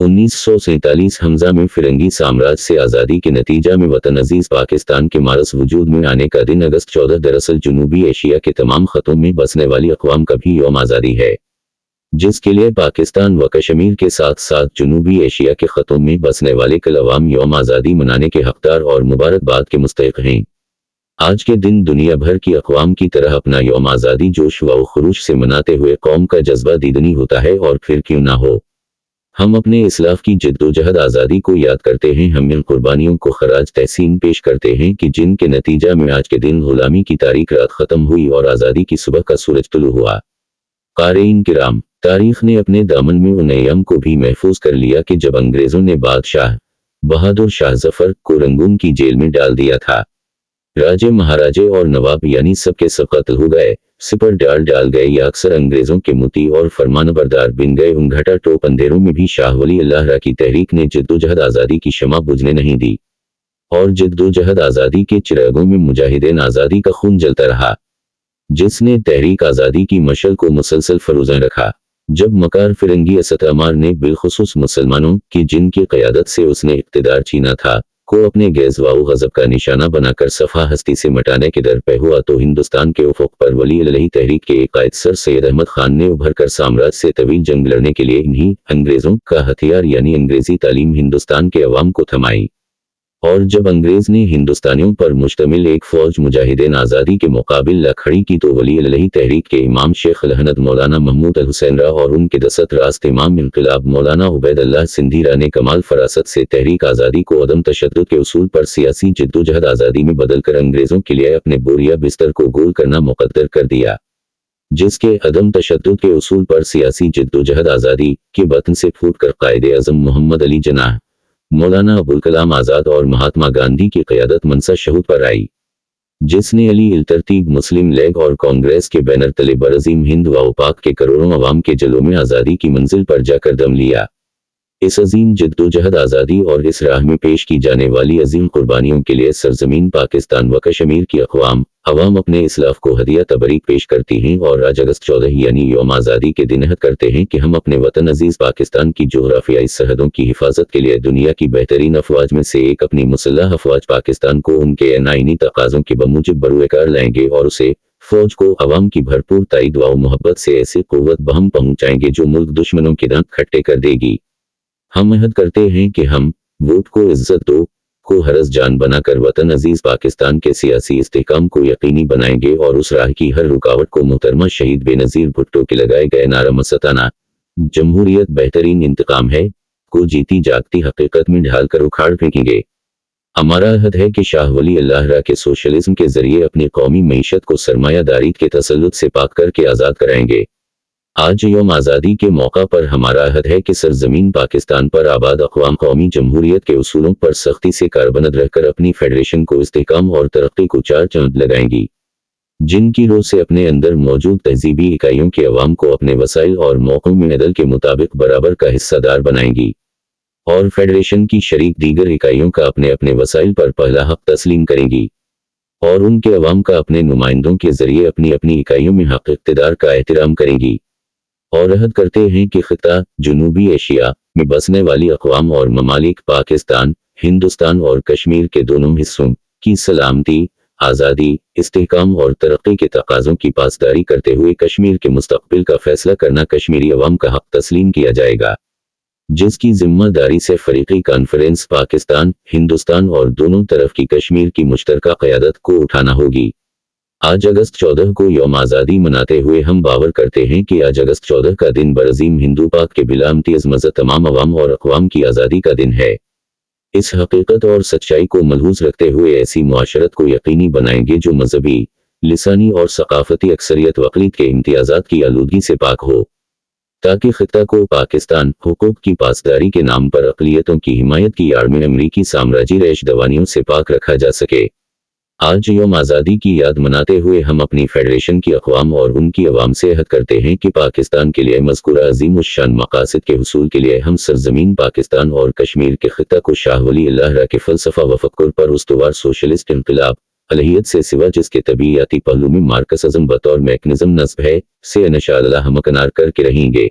1947 हमजा में फिरंगी साम्राज्य से आज़ादी के नतीजा में वतन अजीज पाकिस्तान के मारस वजूद में आने का दिन अगस्त 14 दरअसल जनूबी एशिया के तमाम खतों में बसने वाली अक़वाम का भी यौम आज़ादी है, जिसके लिए पाकिस्तान व कश्मीर के साथ साथ जनूबी एशिया के खतों में बसने वाले कल अवाम यौम आज़ादी मनाने के हकदार और मुबारकबाद के मुस्तहिक़ हैं। आज के दिन दुनिया भर की अक़वाम की तरह अपना यौम आज़ादी जोश व खुरूश से मनाते हुए कौम का जज्बा दीदनी होता है, और फिर क्यों ना हो, हम अपने इस्लाफ की जद्दोजहद आज़ादी को याद करते हैं। हम इन कुर्बानियों को खराज तहसीन पेश करते हैं कि जिनके नतीजा में आज के दिन गुलामी की तारीख रात ख़त्म हुई और आज़ादी की सुबह का सूरज तुलू हुआ। क़ारीन किराम, तारीख ने अपने दामन में उन अय्याम को भी महफूज कर लिया कि जब अंग्रेज़ों ने बादशाह बहादुर शाह ज़फ़र को रंगून की जेल में डाल दिया था। राजे महाराजे और नवाब यानी सबके सब कत्ल हो गए, सिपर डाल गए या अक्सर अंग्रेजों के मुती और फरमानबरदार बिन गए। उन घटा टोप अंधेरों में भी शाह वली अल्लाह की तहरीक ने जद्दोजहद आज़ादी की शमा बुझने नहीं दी, और जद्दोजहद आज़ादी के चिरागों में मुजाहिदीन आज़ादी का खून जलता रहा, जिसने तहरीक आज़ादी की मशल को मुसलसल फरोज़ां रखा। जब मकार फिरंगी असद अमार ने बिलखुसूस मुसलमानों की जिनकी क़यादत से उसने इक़्तिदार छीना था को अपने गैज़ व गज़ब का निशाना बनाकर सफ़ा हस्ती से मिटाने के दर पे हुआ, तो हिंदुस्तान के उफ़क़ पर वली अलही तहरीक के एक कायद सर सैयद अहमद खान ने उभर कर साम्राज्य से तवील जंग लड़ने के लिए इन्हीं अंग्रेज़ों का हथियार यानी अंग्रेज़ी तालीम हिंदुस्तान के अवाम को थमाई। और जब अंग्रेज़ ने हिंदुस्तानियों पर मुश्तमिल एक फ़ौज मुजाहिदीन आज़ादी के मुकाबिल ला खड़ी की, तो वली अलही तहरीक के इमाम शेख अलहनद मौलाना महमूद अल हुसैन रा और उनके दसत रास्त इमाम इनक़िलाब मौलाना उबैदुल्लाह सिंधी रा ने कमाल फरासत से तहरीक आज़ादी को अदम तशद्दुद के उसूल पर सियासी जद्दोजहद आज़ादी में बदलकर अंग्रेज़ों के लिए अपने बोरिया बिस्तर को गोल करना मुक़द्दर कर दिया, जिसके अदम तशद्दुद के उसूल पर सियासी जद्दोजहद आज़ादी के बतन से फूट कर कायदे आज़म मोहम्मद अली जनाह, मौलाना अबुल कलाम आज़ाद और महात्मा गांधी की क़यादत मनसा शहूद पर आई, जिसने अली इल तरतीब मुस्लिम लीग और कांग्रेस के बैनर तले बरज़ीम हिंद व उपाक के करोड़ों अवाम के जलों में आज़ादी की मंजिल पर जाकर दम लिया। इस अजीम जद्दोजहद आज़ादी और इस राह में पेश की जाने वाली अजीम कुर्बानियों के लिए सरजमीन पाकिस्तान व कश्मीर की अवाम अपने इस्लाफ को हदिया तबरीक पेश करती हैं, और आज अगस्त 14 यानी यौम आज़ादी के दिन अहद करते हैं कि हम अपने वतन अजीज़ पाकिस्तान की जोग्राफियाई सरहदों की हिफाजत के लिए दुनिया की बेहतरीन अफवाज में से एक अपनी मुसल्लह अफवाज पाकिस्तान को उनके आईनी तकाज़ों के बमूजिब बरूएकार लाएंगे, और उसे फौज को अवाम की भरपूर ताईद व मोहब्बत से ऐसी क़ुव्वत बहम पहुँचाएंगे जो मुल्क दुश्मनों के दांत खट्टे कर देगी। हम अहद करते हैं कि हम वोट को इज्जत दो को हरस जान बनाकर वतन अजीज पाकिस्तान के सियासी इस्तेहकाम को यकीनी बनाएंगे, और उस राह की हर रुकावट को मोहतरमा शहीद बेनज़ीर भुट्टो के लगाए गए नारा मस्ताना जमहूरियत बेहतरीन इंतकाम है को जीती जागती हकीकत में ढालकर उखाड़ फेंकेंगे। हमारा अहद है कि शाह वली अल्लाह के सोशलिज्म के जरिए अपनी कौमी मईशत को सरमायादारी के तसल्लुत से पाक करके आज़ाद कराएंगे। आज यौम आज़ादी के मौका पर हमारा अहद है कि सरजमीन पाकिस्तान पर आबाद अक़वाम कौमी जमहूरियत के उसूलों पर सख्ती से कारबंद रहकर अपनी फेडरेशन को इस्तेहकाम और तरक्की को चार चांद लगाएंगी, जिनकी रोज से अपने अंदर मौजूद तहजीबी इकाइयों के अवाम को अपने वसाइल और मौक़ों में अदल के मुताबिक बराबर का हिस्सादार बनाएंगी, और फेडरेशन की शरीक दीगर इकाइयों का अपने अपने वसाइल पर पहला हक तस्लीम करेंगी, और उनके अवाम का अपने नुमाइंदों के जरिए अपनी अपनी इकाइयों में हक इक़्तिदार का एहतराम करेंगी। और अहद करते हैं कि ख़िता जनूबी एशिया में बसने वाली अक़वाम और ममालिक पाकिस्तान, हिंदुस्तान और कश्मीर के दोनों हिस्सों की सलामती, आज़ादी, इस्तेहकाम और तरक्की के तकाज़ों की पासदारी करते हुए कश्मीर के मुस्तक़बिल का फ़ैसला करना कश्मीरी अवाम का हक़ तस्लीम किया जाएगा, जिसकी ज़िम्मेदारी से फ़रीक़ी कॉन्फ्रेंस पाकिस्तान, हिंदुस्तान और दोनों तरफ की कश्मीर की मुश्तरका क़यादत को उठाना होगी। आज अगस्त 14 को यौम आज़ादी मनाते हुए हम बावर करते हैं कि आज अगस्त 14 का दिन बरज़ीम हिंदू पाक के बिला इम्तियाज़ मज़हब तमाम अवाम और अक़वाम की आज़ादी का दिन है। इस हकीकत और सच्चाई को मलहूज़ रखते हुए ऐसी मुआशरत को यकीनी बनाएंगे जो मजहबी, लिसानी और सकाफ़ती अक्सरियत व अक़लियत के इम्तियाज़ात की आलूदगी से पाक हो, ताकि ख़िता को पाकिस्तान हुकूक की पासदारी के नाम पर अक़लियतों की हिमायत की आड़ में अमरीकी साम्राजी रेश दवानियों से पाक रखा जा सके। आज यौम आज़ादी की याद मनाते हुए हम अपनी फेडरेशन की अक़वाम और उनकी अवाम से अहद करते हैं कि पाकिस्तान के लिए मज़कूरा अज़ीम उश्शान मक़ासिद के हुसूल के लिए हम सरज़मीन पाकिस्तान और कश्मीर के ख़िता को शाह वली अल्लाह के फ़लसफ़ा व फ़क्र पर उस्तवार सोशलिस्ट इन्क़िलाब अलहियत से सिवा जिसके तबीयाती पहलू में मार्कसिज़्म बतौर मैकेनिज़्म नस्ब है से इंशाअल्लाह हमकनार करके रहेंगे।